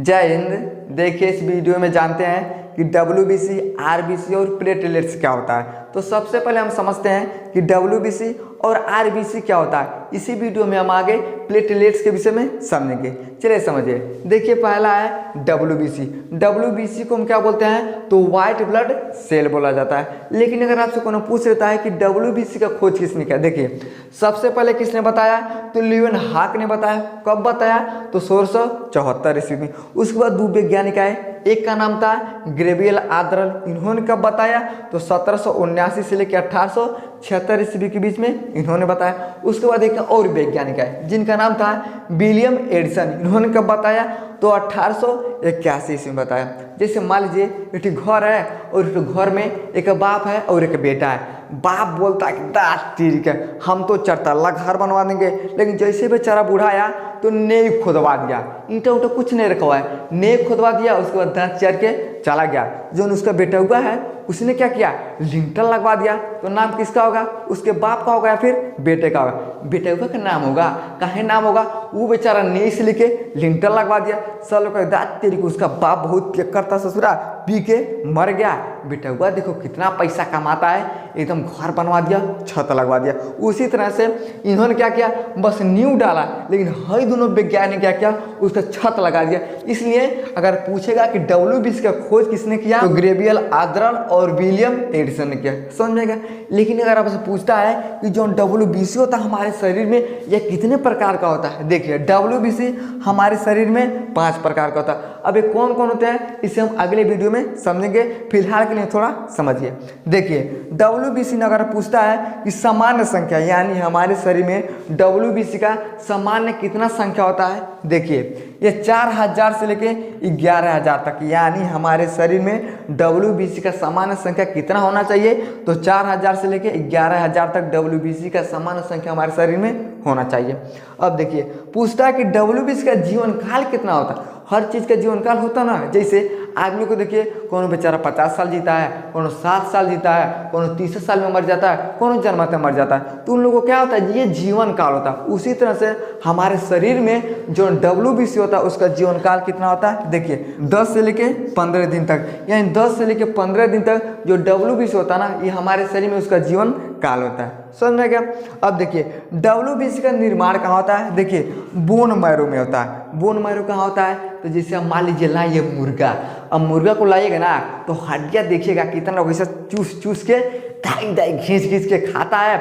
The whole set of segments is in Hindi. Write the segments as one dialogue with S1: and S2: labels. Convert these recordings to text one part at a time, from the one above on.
S1: जय हिंद। देखिए इस वीडियो में जानते हैं कि WBC, RBC और प्लेटलेट्स क्या होता है। तो सबसे पहले हम समझते हैं कि WBC और RBC क्या होता है। इसी वीडियो में हम आगे प्लेटलेट्स के विषय में समझेंगे। चलिए समझिए। देखिए पहला है WBC। WBC को हम क्या बोलते हैं तो व्हाइट ब्लड सेल बोला जाता है। लेकिन अगर आपसे कोनो पूछ लेता है कि WBC का खोज किसने किया, देखिए सबसे पहले किसने बताया तो ल्यूएन हाक ने बताया। कब बताया तो 1674 ईस्वी में। उसके बाद दो वैज्ञानिक आए, एक का नाम था ग्रेवियल आद्रल। इन्होंने कब बताया तो 1779 से लेकर 1876 ईस्वी के बीच में इन्होंने बताया। उसके बाद एक और वैज्ञानिक आए जिनका नाम था विलियम एडिसन। इन्होंने कब बताया तो 1881 ईस्वी में बताया। जैसे मान लीजिए एक घर है और इस घर में एक बाप है और एक बेटा है। बाप बोलता है कि दास ठीक है हम तो चरतल्ला घर बनवा देंगे, लेकिन जैसे बेचारा बूढ़ा आया तो नेक खुदवा दिया, ईंटा उटा कुछ नहीं रखा हुआ है, नेक खुदवा दिया। उसके बाद दांत चढ़ के चला गया। जो उसका बेटा हुआ है उसने क्या किया लिंटल लगवा दिया। तो नाम किसका होगा, उसके बाप का होगा या फिर बेटे का होगा। बेटे हुआ का नाम होगा, काहे नाम होगा, वो बेचारा ने से लेके लिंटल लगवा दिया। सब लोग दांत तेरी को उसका बाप बहुत करता ससुरा, पी के मर गया। बेटा हुआ देखो कितना पैसा कमाता है, एकदम घर बनवा दिया, छत लगवा दिया। उसी तरह से इन्होंने क्या किया बस नींव डाला, लेकिन हर दोनों वैज्ञानिक क्या किया उसका छत लगा दिया। इसलिए अगर पूछेगा कि WBC का खोज किसने किया तो ग्रेवियल आद्रल और विलियम एडिसन ने किया, समझेगा। लेकिन अगर आपसे पूछता है कि जो WBC होता है हमारे शरीर में यह कितने प्रकार का होता है, देखिए WBC हमारे शरीर में 5 प्रकार का होता है। अब ये कौन कौन होते हैं इसे हम अगले वीडियो में समझेंगे। फिलहाल के लिए थोड़ा समझिए। देखिए WBC ने अगर पूछता है कि सामान्य संख्या, यानी हमारे शरीर में WBC का सामान्य कितना संख्या होता है, देखिए ये 4000 से लेके 11000 तक, यानी हमारे शरीर में WBC का सामान्य संख्या कितना होना चाहिए तो 4000 से लेके 11000 तक WBC का सामान्य संख्या हमारे शरीर में होना चाहिए। अब देखिए पूछता है कि WBC का जीवन काल कितना होता है। हर चीज़ का जीवन काल होता ना, जैसे आदमी को देखिए कोनो बेचारा 50 साल जीता है, कोनो 7 साल जीता है, कोनो 30 साल में मर जाता है, कोनो जन्मते मर जाता है। तो उन लोगों को क्या होता है ये जीवन काल होता है। उसी तरह से हमारे शरीर में जो WBC होता है उसका जीवन काल कितना होता है, देखिए 10 से लेके 15 दिन तक, यानी 10 से लेके 15 दिन तक जो WBC होता है ना ये हमारे शरीर में उसका जीवन काल होता है, समझ में क्या। अब देखिए WBC का निर्माण कहाँ होता है, देखिए बोन मैरो में होता है। बोन मैरो कहाँ होता है तो जैसे हम मान लीजिए लाइए मुर्गा, अब मुर्गा को लाइएगा ना तो हड्डियाँ देखिएगा कितना वैसे चूस चूस के दाई दाई घींच घींच के खाता है,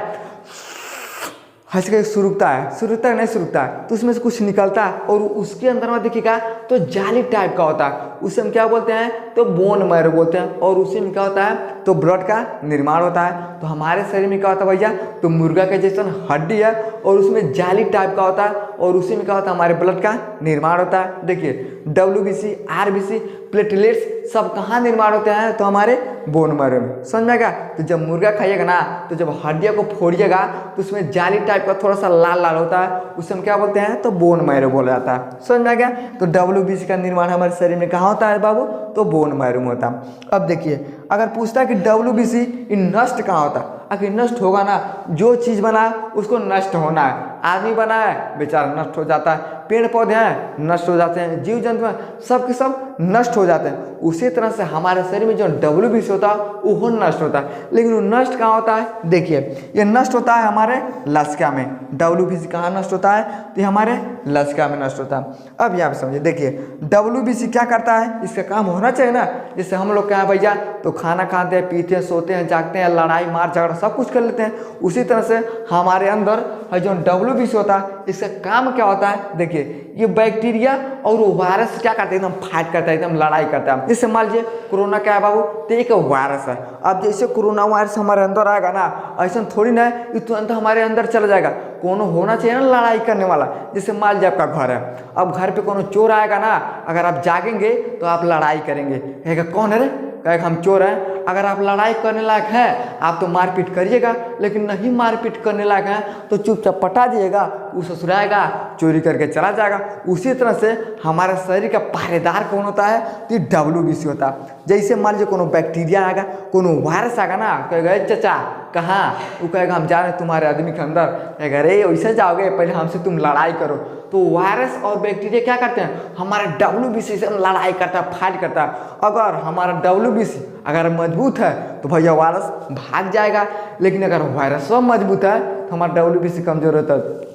S1: हंस के सुरुकता है नहीं सुरुकता है तो उसमें से कुछ निकलता है और उसके अंदर में देखिएगा तो जाली टाइप का होता है, उसे हम क्या बोलते हैं तो बोन मैरो बोलते हैं। और उसी में क्या होता है तो ब्लड का निर्माण होता है। तो हमारे शरीर में क्या होता है भैया तो मुर्गा के जैसा हड्डी है और उसमें जाली टाइप का होता है और उसी में क्या होता है हमारे ब्लड का निर्माण होता है। देखिए WBC, RBC, प्लेटलेट्स सब कहाँ निर्माण होते हैं तो हमारे बोन मैरो में, समझ में आएगा। तो जब मुर्गा खाइएगा ना तो जब हड्डियों को फोड़िएगा तो उसमें जाली टाइप का थोड़ा सा लाल लाल होता है, उसे हम क्या बोलते हैं तो बोन मैरो बोला जाता है, समझ में आ गया। तो WBC का निर्माण हमारे शरीर में कहाँ होता है बाबू तो बोन मैरो में होता है। अब देखिए अगर पूछता है कि WBC नष्ट कहाँ होता है, आखिर नष्ट होगा ना, जो चीज़ बना है उसको नष्ट होना है। आदमी बना है बेचारा नष्ट हो जाता है, पेड़ पौधे हैं नष्ट हो जाते हैं, जीव जंतु हैं सब के सब नष्ट हो जाते हैं। उसी तरह से हमारे शरीर में जो WBC होता है वो नष्ट होता है। लेकिन वो नष्ट कहाँ होता है, देखिए ये नष्ट होता है हमारे लसिका में। WBC कहाँ नष्ट होता है तो ये हमारे लसिका में नष्ट होता है। अब यहाँ पे समझिए, देखिए WBC क्या करता है, इसका काम होना चाहिए ना। जैसे हम लोग क्या है भैया तो खाना खाते हैं, पीते हैं, सोते हैं, जागते हैं, लड़ाई मार झगड़ा सब कुछ कर लेते हैं। उसी तरह से हमारे अंदर जो WBC होता है इसका काम क्या होता है, देखिए ये बैक्टीरिया और वो वायरस क्या करते हैं एकदम फाइट करता है, एकदम लड़ाई करता है। जैसे मान लीजिए कोरोना क्या है बाबू तो एक वायरस है। अब जैसे कोरोना वायरस हमारे अंदर आएगा ना ऐसा थोड़ी ना है तुरंत हमारे अंदर चला जाएगा, कोनो होना चाहिए ना लड़ाई करने वाला। जैसे मान लीजिए आपका घर है, अब घर पे कोनो चोर आएगा ना, अगर आप जागेंगे तो आप लड़ाई करेंगे, कहेगा कौन है रे, कहेगा हम चोर हैं। अगर आप लड़ाई करने लायक हैं आप तो मारपीट करिएगा, लेकिन नहीं मारपीट करने लायक हैं तो चुपचाप पटा दिएगा, वो ससुराएगा चोरी करके चला जाएगा। उसी तरह से हमारे शरीर का पहरेदार कौन होता है तो WBC होता है। जैसे मान लीजिए कोनो बैक्टीरिया आएगा, कोनो वायरस आएगा ना, कहेगा चाचा कहाँ, वो कहेगा हम जा रहे हैं तुम्हारे आदमी के अंदर, कहेगा अरे वैसे जाओगे पहले हमसे तुम लड़ाई करो। तो वायरस और बैक्टीरिया क्या करते हैं, हमारे WBC से लड़ाई करता है, फाइट करता है। अगर हमारा WBC अगर मजबूत है तो भैया वायरस भाग जाएगा, लेकिन अगर वायरस मजबूत है तो हमारा WBC कमजोर होता है।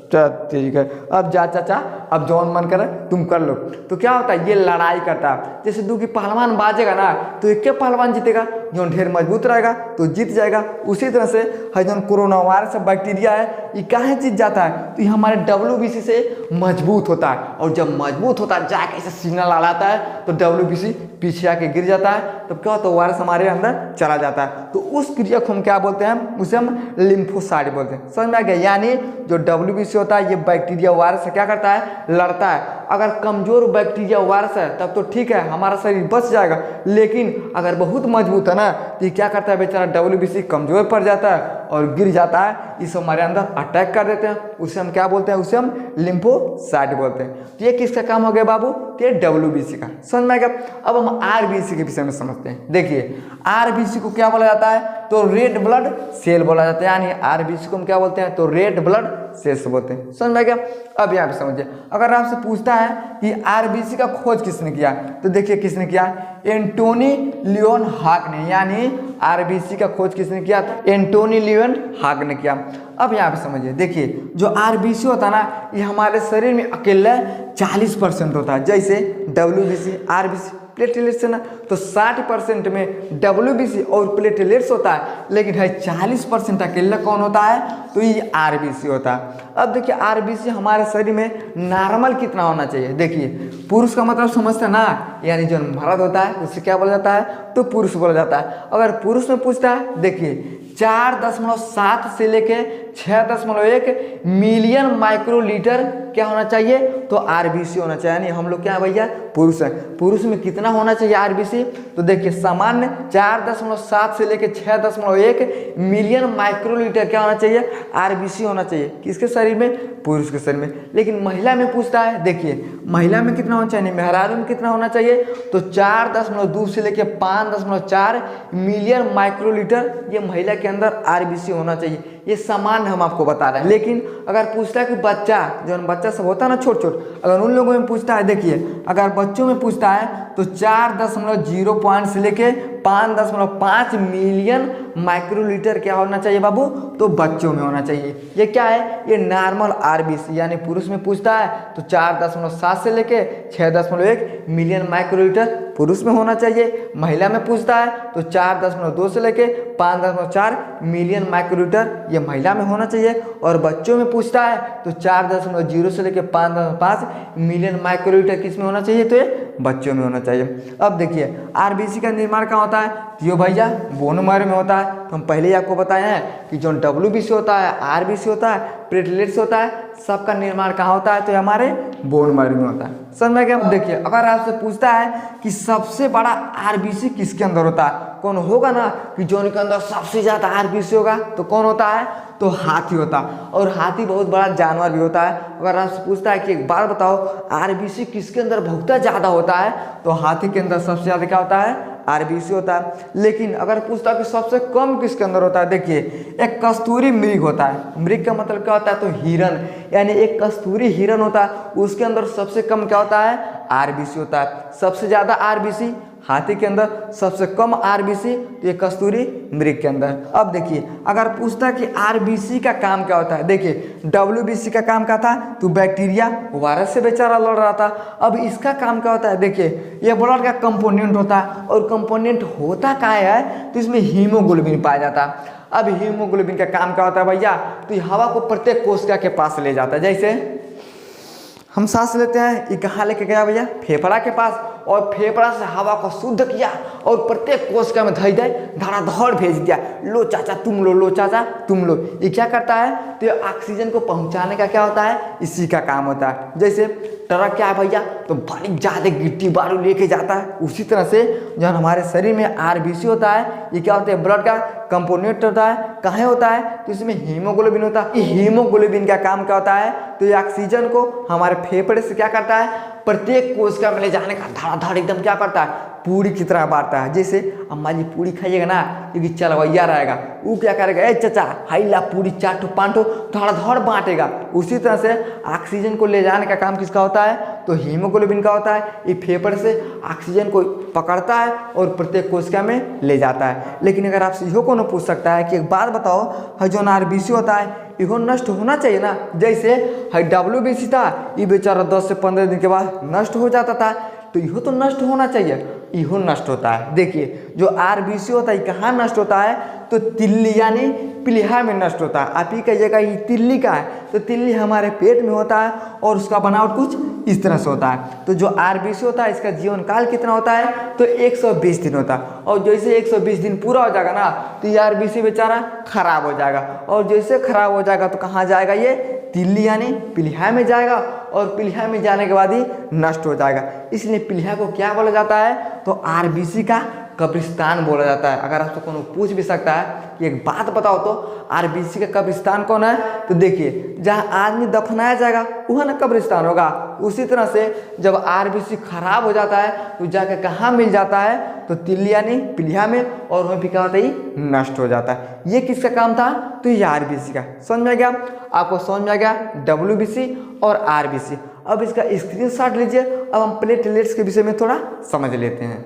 S1: ठीक है, अब जा चाचा, अब जौन मन करे तुम कर लो। तो क्या होता है, ये लड़ाई करता है। जैसे दो की पहलवान बाजेगा ना तो एक पहलवान जीतेगा, जो ढेर मजबूत रहेगा तो जीत जाएगा। उसी तरह से है जो कोरोना वायरस बैक्टीरिया है, ये काहे जीत जाता है, तो ये हमारे WBC से मजबूत होता है। और जब मजबूत होता है जाके ऐसे सिग्नल लाता है तो WBC पीछे आके गिर जाता है, तब क्या होता है, वायरस हमारे अंदर चला जाता है। तो उस क्रिया को हम क्या बोलते हैं, उसे हम लिम्फोसाइट बोलते हैं। समझ में आ गया। यानी जो WBC होता है ये बैक्टीरिया वायरस से क्या करता है, लड़ता है। अगर कमजोर बैक्टीरिया वायरस है तब तो ठीक है, हमारा शरीर बच जाएगा, लेकिन अगर बहुत मजबूत है ना तो ये क्या करता है, बेचारा WBC कमजोर पड़ जाता है और गिर जाता है, इस हमारे अंदर अटैक कर देते हैं। उसे हम क्या बोलते हैं, उसे हम लिम्फोसाइट बोलते हैं। तो ये किसका काम हो गया बाबू, तो ये WBC का। समझ में आ गया। अब हम RBC के विषय में समझते हैं। देखिए RBC को क्या बोला जाता है, तो रेड ब्लड सेल बोला जाता है। यानी RBC को हम क्या बोलते हैं, तो रेड ब्लड सेल्स बोलते हैं। समझ में आ गया। अब यहाँ पे समझिए, अगर आपसे पूछता है कि RBC का खोज किसने किया, तो देखिए किसने किया, एंटोनी लियोन हाग ने। यानी RBC का खोज किसने किया, तो एंटोनी लियोन हाग ने किया। अब यहाँ पे समझिए, देखिए जो RBC होता है ना, ये हमारे शरीर में अकेला 40% होता है। जैसे WBC, RBC, प्लेटलेट्स है ना, तो 60% में WBC और प्लेटलेट्स होता है, लेकिन है 40% अकेला कौन होता है, तो ये RBC होता है। अब देखिए RBC हमारे शरीर में नॉर्मल कितना होना चाहिए। देखिए पुरुष का मतलब समझते हैं ना, यानी जो मर्द होता है उससे क्या बोला जाता है, तो पुरुष बोला जाता है। अगर पुरुष में पूछता है, देखिए 4.7 से लेके 6.1 मिलियन माइक्रोलीटर क्या होना चाहिए, तो RBC होना चाहिए। यानी हम लोग क्या भैया, पुरुष है। पुरुष में कितना होना चाहिए RBC, तो देखिए सामान्य 4.7 से लेके 6.1 मिलियन माइक्रोलीटर क्या होना चाहिए, RBC होना चाहिए। किसके शरीर में, पुरुष के शरीर में। लेकिन महिला में पूछता है, देखिए महिला में कितना होना चाहिए, मेहरारू में कितना होना चाहिए, तो 4.2 से लेके 5.4 मिलियन माइक्रोलीटर ये महिला के अंदर RBC होना चाहिए। ये सामान्य हम आपको बता रहे हैं। लेकिन अगर पूछता है कि बच्चा, जो बच्चा सब होता है ना छोट छोट, अगर उन लोगों में पूछता है, देखिए अगर बच्चों में पूछता है तो 4.0 से लेके 5.5 मिलियन माइक्रोलीटर क्या होना चाहिए बाबू, तो बच्चों में होना चाहिए। ये क्या है, ये नॉर्मल RBC। यानी पुरुष में पूछता है तो 4.7 से लेके 6.1 मिलियन माइक्रोलीटर पुरुष में होना चाहिए। महिला में पूछता है तो 4.2 से लेके 5.4 मिलियन माइक्रोलीटर ये महिला में होना चाहिए। और बच्चों में पूछता है तो 4.0 से लेके 5.5 मिलियन माइक्रोलीटर किस में होना चाहिए, तो ये बच्चों में होना चाहिए। अब देखिए RBC का निर्माण कहाँ होता है, तो ये भैया बोन मैरो में होता है। तो हम पहले ही आपको बताए हैं कि जो WBC होता है, RBC होता है, प्लेटलेट्स होता है, सबका निर्माण कहाँ होता है, तो हमारे बोन मैरो में होता है। समझ में क्या। देखिए अगर आपसे पूछता है कि सबसे बड़ा RBC किसके अंदर होता है, कौन होगा ना कि जो उनके अंदर सबसे ज़्यादा RBC होगा, तो कौन होता है, तो हाथी होता है। और हाथी बहुत बड़ा जानवर भी होता है। अगर आपसे पूछता है कि एक बार बताओ RBC किसके अंदर बहुत ज़्यादा होता है, तो हाथी के अंदर सबसे ज़्यादा क्या होता है, RBC होता है। लेकिन अगर पूछता है कि सबसे कम किसके अंदर होता है, देखिए एक कस्तूरी मृग होता है। मृग का मतलब क्या होता है, तो हिरन। यानी एक कस्तूरी हिरन होता है, उसके अंदर सबसे कम क्या होता है, RBC होता है। सबसे ज़्यादा RBC हाथी के अंदर, सबसे कम RBC तो ये कस्तूरी मृग के अंदर। अब देखिए अगर पूछता है कि RBC का काम क्या होता है, देखिए WBC का काम क्या था, तो बैक्टीरिया वायरस से बेचारा लड़ रहा था। अब इसका काम क्या होता है, देखिए ये ब्लड का कंपोनेंट होता है। और कंपोनेंट होता क्या है, तो इसमें हीमोग्लोबिन पाया जाता है। अब हीमोग्लोबिन का काम क्या होता है भैया, तो ये हवा को प्रत्येक कोशिका के पास ले जाता है। जैसे हम सांस लेते हैं, ये कहाँ लेके गया भैया, फेफड़ा के पास, और फेफड़ा से हवा को शुद्ध किया और प्रत्येक कोशिका में धई दे धड़ाधड़ भेज दिया, लो चाचा तुम लो, लो चाचा तुम लो। ये क्या करता है, तो ये ऑक्सीजन को पहुंचाने का क्या होता है, इसी का काम होता है। जैसे ट्रक क्या है भैया, तो बड़ी ज़्यादा गिट्टी बालू लेके जाता है। उसी तरह से जो हमारे शरीर में RBC होता है, ये क्या होता है, ब्लड का कंपोनेंट होता है। कहाँ होता है, तो इसमें हीमोग्लोबिन होता है। ये हीमोग्लोबिन का काम क्या होता है, तो ये ऑक्सीजन को हमारे फेफड़े से क्या करता है, प्रत्येक कोशिका में ले जाने का धड़ाधड़ एकदम क्या करता है, पूरी की तरह बांटता है। जैसे अम्मा जी पूरी खाइएगा ना, क्योंकि चलवैया रहेगा, वो क्या करेगा, ए चाचा हाई ला पूरी 4 ठो 5 ठो थोड़ा धड़ बांटेगा। उसी तरह से ऑक्सीजन को ले जाने का काम किसका होता है, तो हीमोग्लोबिन का होता है। ये फेफड़ से ऑक्सीजन को पकड़ता है और प्रत्येक कोशिका में ले जाता है। लेकिन अगर आपसे इहो को पूछ सकता है कि एक बात बताओ, जो आरबीसी होता है इहो नष्ट होना चाहिए ना। जैसे WBC था, ये बेचारा 10 से 15 दिन के बाद नष्ट हो जाता था, तो इहो तो नष्ट होना चाहिए, इहो नष्ट होता है। देखिए जो आरबीसी होता है कहाँ नष्ट होता है, तो तिल्ली यानी प्लीहा में नष्ट होता है। आप ही कहिएगा ये तिल्ली का है, तो तिल्ली हमारे पेट में होता है और उसका बनावट कुछ इस तरह से होता है। तो जो आरबीसी होता है इसका जीवन काल कितना होता है, तो 120 दिन होता है। और जैसे 120 दिन पूरा हो जाएगा ना, तो ये आरबीसी बेचारा खराब हो जाएगा, और जैसे खराब हो जाएगा तो कहाँ जाएगा, ये तिल्ली यानी प्लीहा में जाएगा, और प्लीहा में जाने के बाद ही नष्ट हो जाएगा। इसलिए प्लीहा को क्या बोला जाता है, तो आरबीसी का कब्रिस्तान बोला जाता है। अगर आपसे कोनो पूछ भी सकता है कि एक बात बताओ तो आरबीसी का कब्रिस्तान कौन है, तो देखिए जहाँ आदमी दफनाया जाएगा वह ना कब्रिस्तान होगा। उसी तरह से जब आरबीसी खराब हो जाता है तो जाकर कहाँ मिल जाता है, तो तिल्ली यानी प्लीहा में, और वह भी क्या होता है, नष्ट हो जाता है। ये किसका काम था, तो ये आरबीसी का। समझ में आ गया आपको, समझ में आ गया WBC और आरबीसी। अब इसका स्क्रीनशॉट लीजिए। अब हम प्लेटलेट्स के विषय में थोड़ा समझ लेते हैं।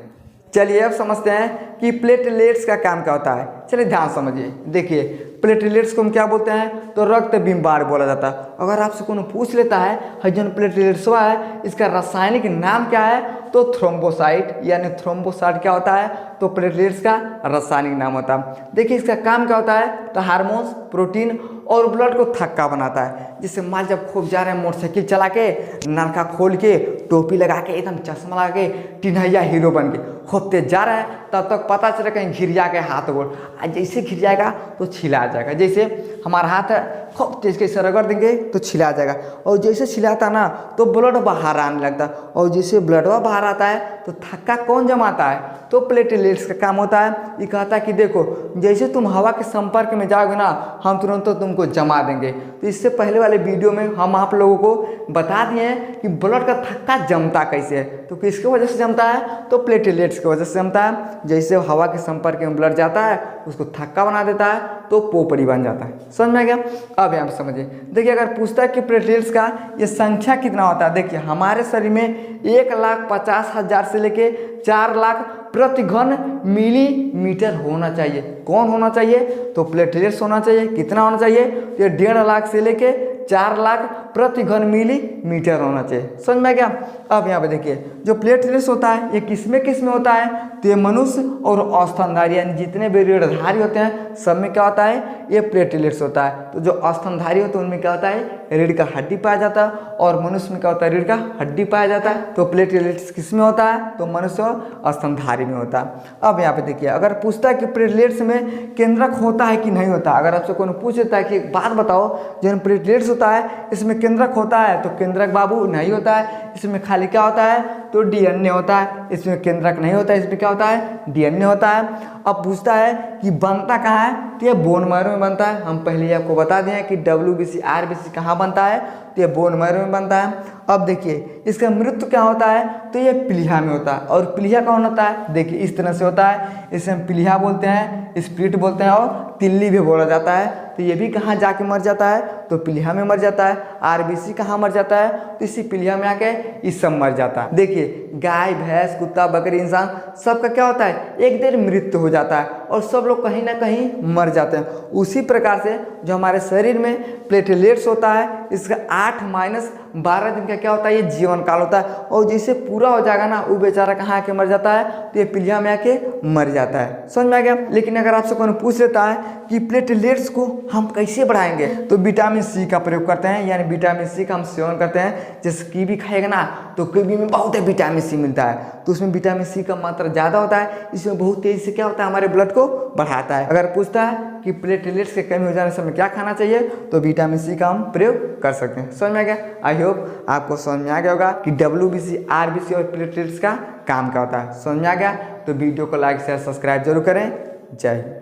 S1: चलिए अब समझते हैं कि प्लेटलेट्स का काम क्या होता है। चलिए ध्यान समझिए। देखिए प्लेटलेट्स को हम क्या बोलते हैं, तो रक्त बिंबार बोला जाता है। अगर आपसे कोनो पूछ लेता है जो प्लेटलेट्स हुआ है इसका रासायनिक नाम क्या है, तो थ्रोम्बोसाइट यानी थ्रोम्बोसाइट क्या होता है, तो प्लेटलेट्स का रासायनिक नाम होता है। देखिए इसका काम क्या होता है, तो हार्मोन्स, प्रोटीन और ब्लड को थक्का बनाता है। जैसे मान जब खूब जा रहे हैं मोटरसाइकिल चला के, नलका खोल के, टोपी लगा के, एकदम चश्मा लगा के, टिन्हैया हीरो बन के खूब तेज जा रहा है, तब तक पता चला कहीं घिरिया के हाथ गोड़, जैसे घिर जाएगा तो छिला जाएगा। जैसे हमारा हाथ है, खूब तेज के रगड़ देंगे तो छिला जाएगा, और जैसे छिलाता ना तो ब्लड बाहर आने लगता है, और जैसे ब्लड बाहर आता है तो थक्का कौन जमाता है, तो प्लेटलेट्स का काम होता है। ये कहता है कि देखो जैसे तुम हवा के संपर्क में जाओगे ना, हम तुरंत तो तुमको जमा देंगे। तो इससे पहले वाले वीडियो में हम आप लोगों को बता दिए हैं कि ब्लड का थक्का जमता कैसे है। तो किसकी वजह से जमता है, तो प्लेटलेट्स की वजह से जमता है। जैसे हवा के संपर्क में ब्लड जाता है उसको थक्का बना देता है, तो पोपड़ी बन जाता है। समझ में आ गया। अब यहाँ पे समझिए। देखिए अगर पूछता है कि प्लेटलेट्स का ये संख्या कितना होता है, देखिए हमारे शरीर में 1,50,000 से लेके 4 लाख प्रति घन मिलीमीटर होना चाहिए। कौन होना चाहिए, तो प्लेटलेट्स होना चाहिए। कितना होना चाहिए, तो ये 1.5 लाख से लेके 4 लाख प्रति घन मिलीमीटर होना चाहिए। समझ में आ गया। अब यहाँ पे देखिए जो प्लेटलेट्स होता है ये किस में होता है, तो ये मनुष्य और स्तनधारी यानी जितने भी रीढ़धारी होते हैं सब में क्या होता है, ये प्लेटलेट्स होता है। तो जो स्तनधारी होते हैं उनमें क्या होता है, रीढ़ का हड्डी पाया जाता है, और मनुष्य में क्या होता है, रीढ़ का हड्डी पाया जाता है। तो प्लेटलेट्स किस में होता है, तो मनुष्य और स्तनधारी में होता है। अब यहाँ पे देखिए अगर पूछता है कि प्लेटलेट्स में केंद्रक होता है कि नहीं होता, अगर आपसे कोई पूछ लेता है कि एक बात बताओ जो प्लेटलेट्स होता है इसमें केंद्रक होता है, तो केंद्रक बाबू नहीं होता है। इसमें खाली क्या होता है, तो डीएनए होता है। इसमें केंद्रक नहीं होता है, इसमें क्या होता है, डीएनए होता है। अब पूछता है कि बनता कहाँ है, तो ये बोन मैरो में बनता है। हम पहले आपको बता दें कि WBC RBC कहाँ बनता है, तो ये बोन मैरो में बनता है। अब देखिए इसका मृत्यु क्या होता है, तो ये प्लीहा में होता है। और प्लीहा कौन होता है, देखिए इस तरह से होता है। इसे हम प्लीहा बोलते हैं, स्प्लिट बोलते हैं, और तिल्ली भी बोला जाता है। तो ये भी कहाँ जाके मर जाता है, तो प्लीहा में मर जाता है। RBC कहाँ मर जाता है, तो इसी प्लीहा में आके इस सब मर जाता है। देखिए गाय, भैंस, कुत्ता, बकरी, इंसान सबका क्या होता है, एक देर मृत्यु हो जाता है, और सब लोग कहीं ना कहीं मर जाते हैं। उसी प्रकार से जो हमारे शरीर में प्लेटलेट्स होता है इसका 8-12 दिन का क्या होता है, ये जीवन काल होता है। और जैसे पूरा हो जाएगा ना वो बेचारा कहाँ आके मर जाता है, तो ये प्लीहा में आके मर जाता है। समझ में आ गया। लेकिन अगर आपसे कोई पूछ लेता है कि प्लेटलेट्स को हम कैसे बढ़ाएंगे, तो विटामिन C का प्रयोग करते हैं, यानी विटामिन C का हम सेवन करते हैं। जैसे कीवी खाएगा ना, तो कीवी में बहुत है विटामिन C मिलता है, तो उसमें विटामिन C का मात्रा ज़्यादा होता है। इसमें बहुत तेज़ी से क्या होता है, हमारे ब्लड को बढ़ाता है। अगर पूछता है कि प्लेटलेट्स के कमी हो जाने से हमें क्या खाना चाहिए, तो विटामिन C का हम प्रयोग कर सकते हैं। समझ में आ गया। आई होप आपको समझ में आ गया होगा कि WBC RBC और प्लेटलेट्स का काम क्या होता है। समझ में आ गया, तो वीडियो को लाइक शेयर सब्सक्राइब जरूर करें। जय हिंद।